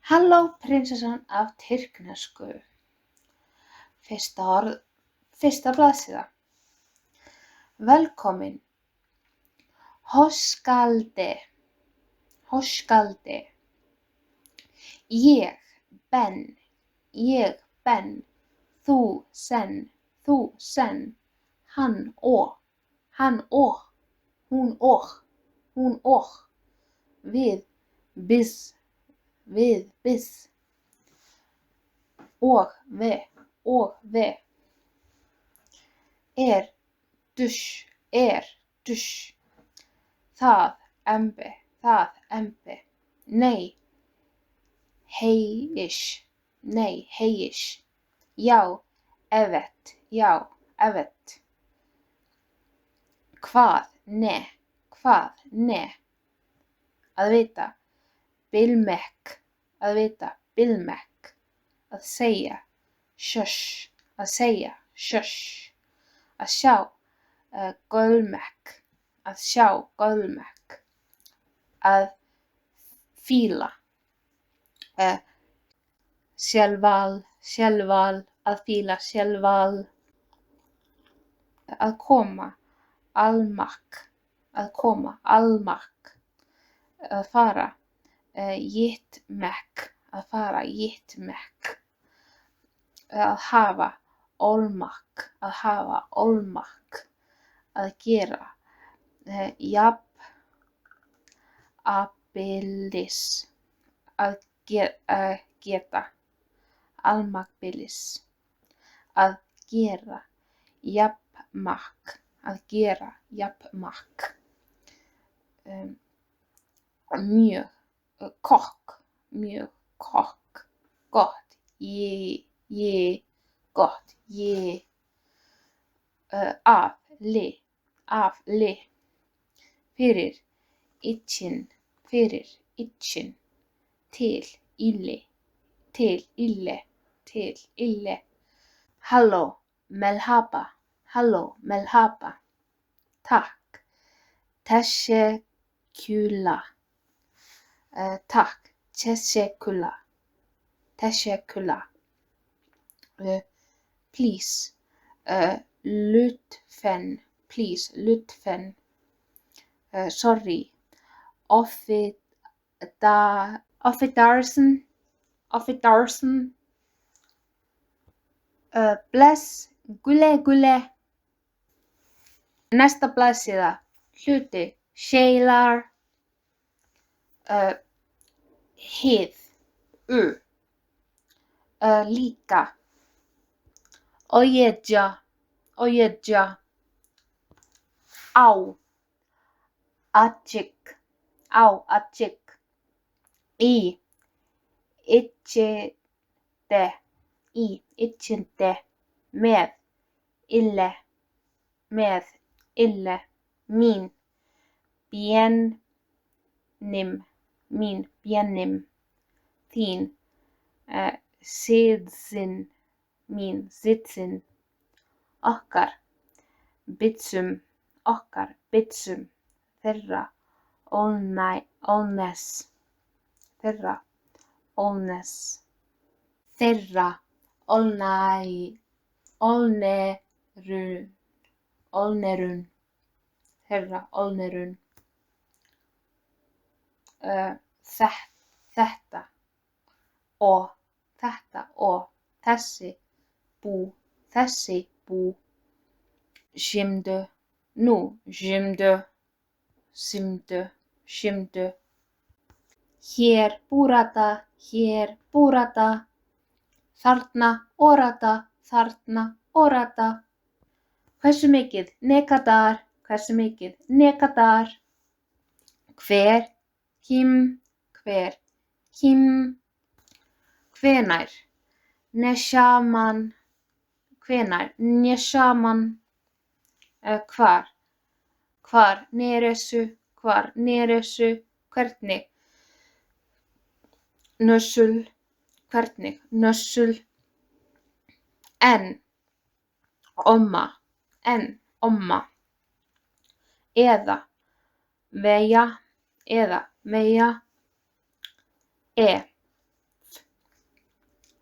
Halló prinsessan af tyrknesku. Fyrsta blaðsíða. Velkomin. Höskuldi. Ég ben. Þú sen. Hann og. Hún og. Við biz. Og við. Er dusch. Það embi. Nei, heish. Já, evet. Hvað? Ne. Að vita. Bilmek. Að segja. Shush. Að sjá. Gölmek. Að fíla. Sjálfal. Að fíla sjálfal. Að koma. Almak. Að fara. Gitmek. Að hafa. Olmak. Að gera. Jafnabilis. Að geta. Almakbilis. Að gera. Jafnmak. Mjög. Kokk. Gott. Gott. Af. Fyrir. Itchin. Til. Ille. Halló. Merhaba. Takk. Teşekkürler. Takk. Teşekkürler. Please. Lütfen. Sorry. Affedersin. Bless. Güle. Næsta blaðsíða. Hluti. Şeyler. Hið. Líka. Oyedja. Á. Açık. İ. İçinde. Með. Ille. Mín. Bjenim. Þín. Sitzin. Mín. Sitzin. Okkar. Bitsum. Þeirra. Olnes. Þeirra. Olnerun. Þeirra. Olnerun. Þetta. Og. Þessi. Bú. Şimdi. Nú. Şimdi. Hér. Burada. Þarna. Orada. Hversu mikið? Nekadar. Hver. Kim. Hvenær? Nesjaman. Hvar? Neresu. Hvernig? Nössul. En. Omma. Eða. Veja.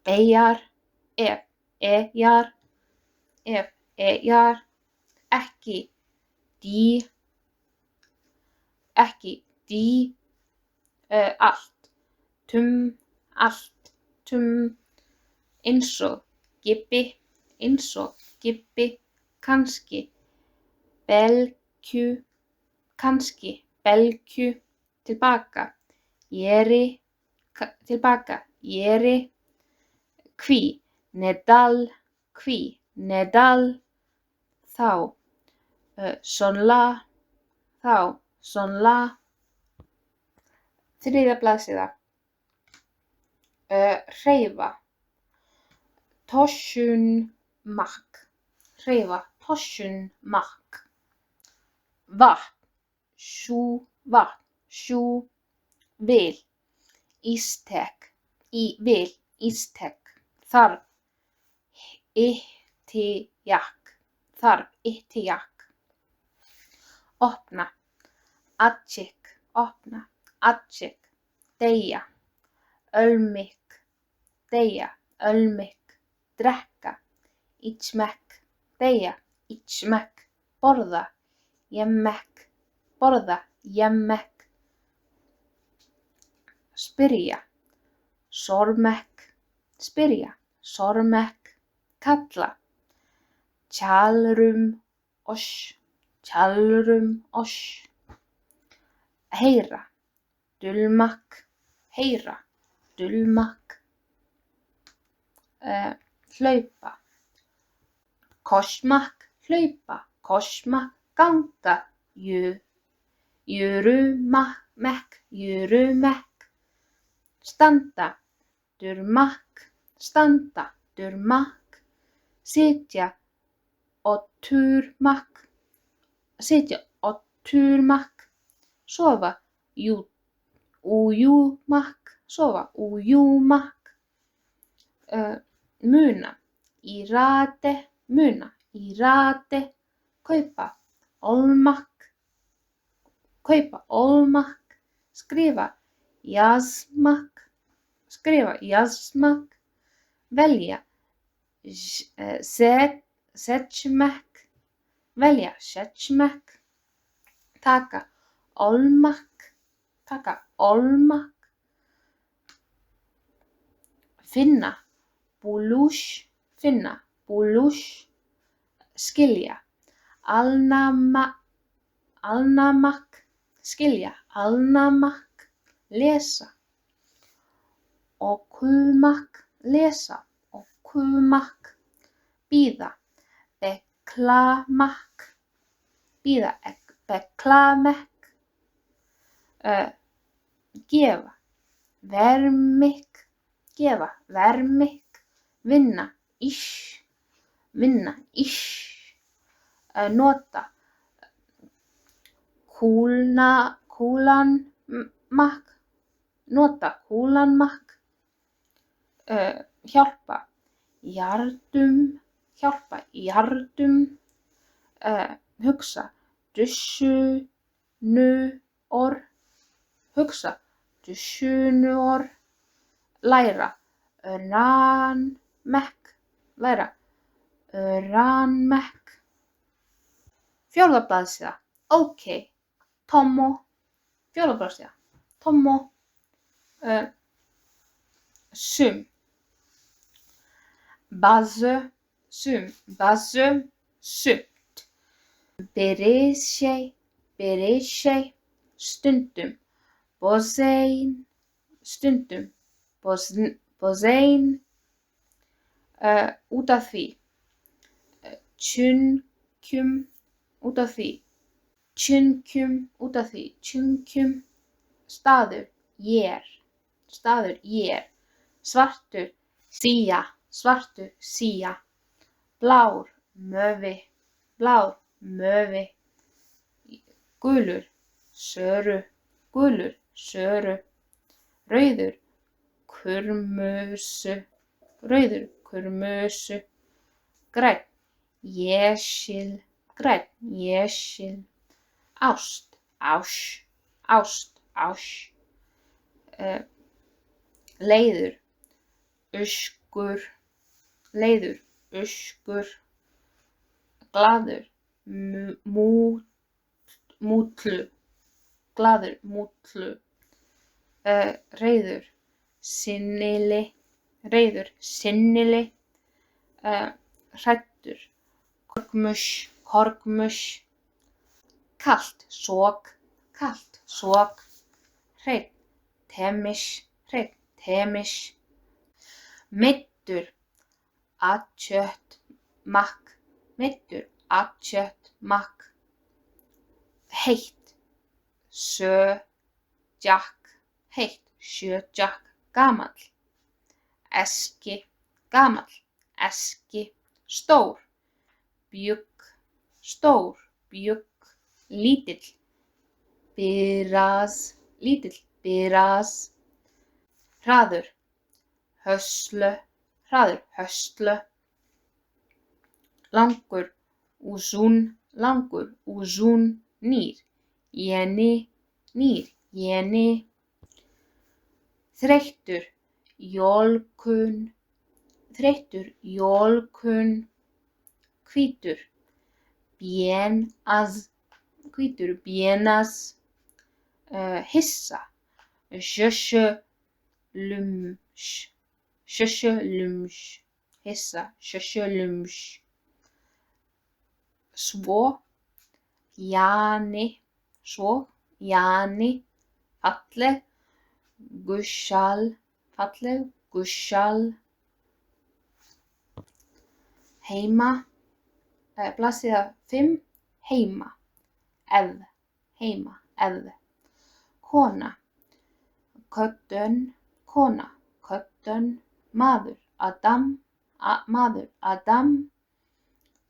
eyjar, eyjar, eyjar, ekki dý, allt, eins og Gibbi, kannski, belgju, tilbaka, jeri, hví, nedal, þá, sonla, þriðja blaðsíða, hreyfa, tosjunmak, vatn, sjú, vil, ístek, þarf, ittijak, opna, atsjik, deyja, ölmik, drekka, içmek, borða, yemek, spyrja, sormek, kalla, tjalrum oss, heyra, dulmak, hlaupa, kosmak, ganga, jurumek, standa, durmak, sitja, oturmak, sofa, ujúmak, muna, írate, kaupa, olmak, skrifa, jazmak, velja, sečmek, taka, olmak, finna, búlús, skilja, alnamak, lesa, okumak, bíða, beklamek, gefa, vermik, vinna, nota, kúlanmak, hjálpa, jardum, hugsa, dussunuorð, læra, ranmek, fjórða blaðsíða, ókei, Tommo, fjórða blaðsíða, Tommo, sum, bazö, sumt, byrishei, stundum, bozein, út af því, tjunkjum, út af því, staður, ér, svartur, sía, blár, mövi, gulur, söru, rauður, kurmusu, grænn, jesil, ást, leiður, Ungur, leiður, uskur, glaður, mútlu, glaður, mútlu, reiður, sinnili, hræddur, korgmuss, kalt, sok, hreinn, temis, meiddur, atjötmak, heitt, sjöjakk, gamall, eski, stór, bjugg, lítill, biraz, hraður, höstlu, langur, uzun, nýr, jéni, þreyttur, jólkun, hvítur, bienas, hissa, sjö-sjö-lumsk, svo, jani, falleg, gussal, heima, blaðsíða 5, heima, eð, kona, köddun, maður, Adam,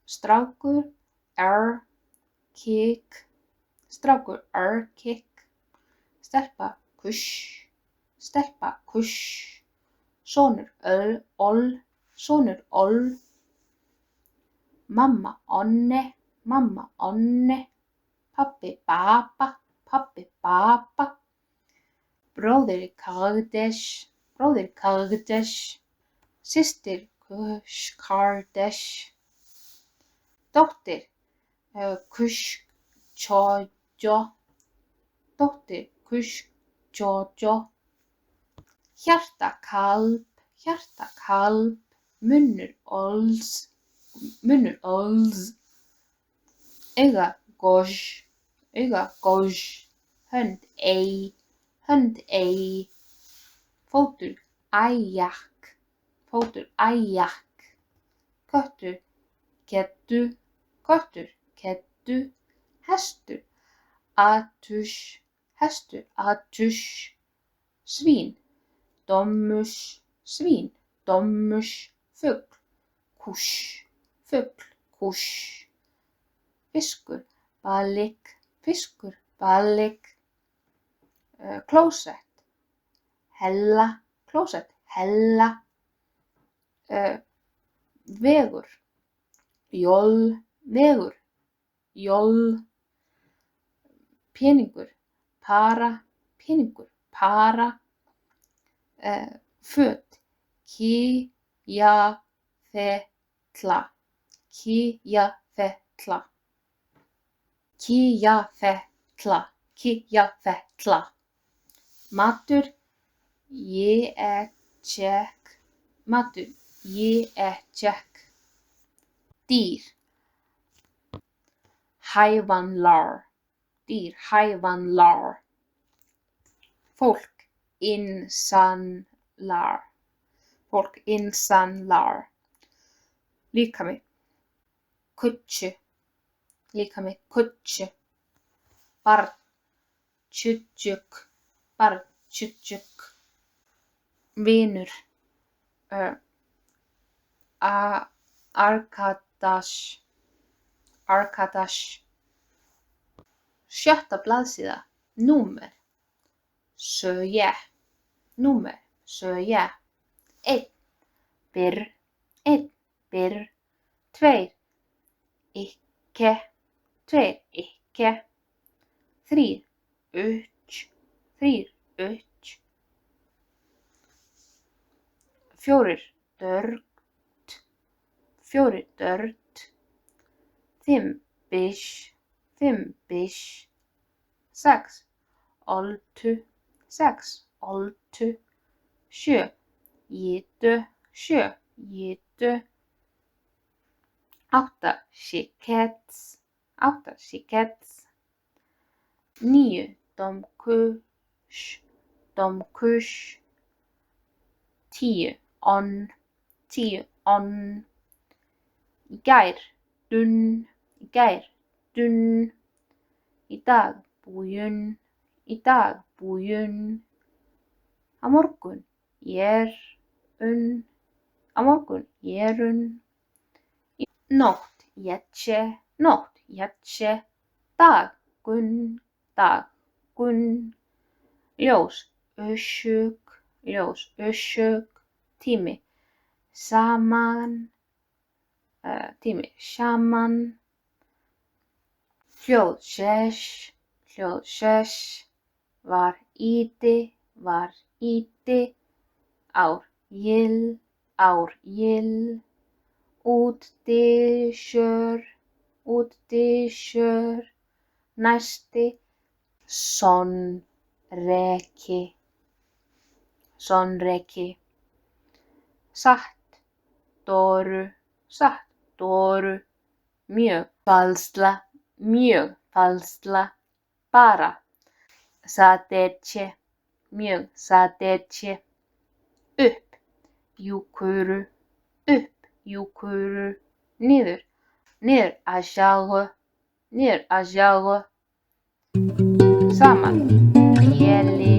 strákur, kikk, stelpa, kuss, sonur, oll, mamma, onne, pabbi, baba, bróðir, Kardesh, systir, Kardesh, dóttir, Kush-Jojo, hjarta, kalb, munnur, auga, goj, hönd, ei, fótur, ajak, köttur, keddu, hestur, atus, svín, domus, fugl, kús, fiskur, balik, klósett, hella, vegur, jól, peningur, para, föt, Kýjafella, matur, jéekk, dýr, hævanlar, fólk, insanlar, líkami, kutsu, barn, tjútjuk, vinur, Arkadas, 6. blaðsíða, númer, sögja, 1, birr, 2, ikke, 3, uch, 4, dörgt, 4 dörgt, 5 bish, 5 bish, 6 oltu, 6 oltu, 7 jitu, 7 jitu, 8 shikets, 8 shikets, 9 domkush, domkush, 10 on, 10 on, í gær, dun, í gær, dun, í dag, búin, í dag, búin, á morgun, un, á morgun, un, nótt, jetse, nótt, jetse, dag, gun, ljós, ösug, tími, saman, hljóð, sesh, var íti, ár, gill, útdysjör, næsti, sonreki, satt, doru, mjög falsla, bara, sadece, mjög sadece, upp, júkuru, niður, aşağı, saman, jeli,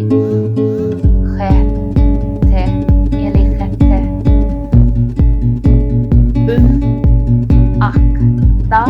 hete, akta,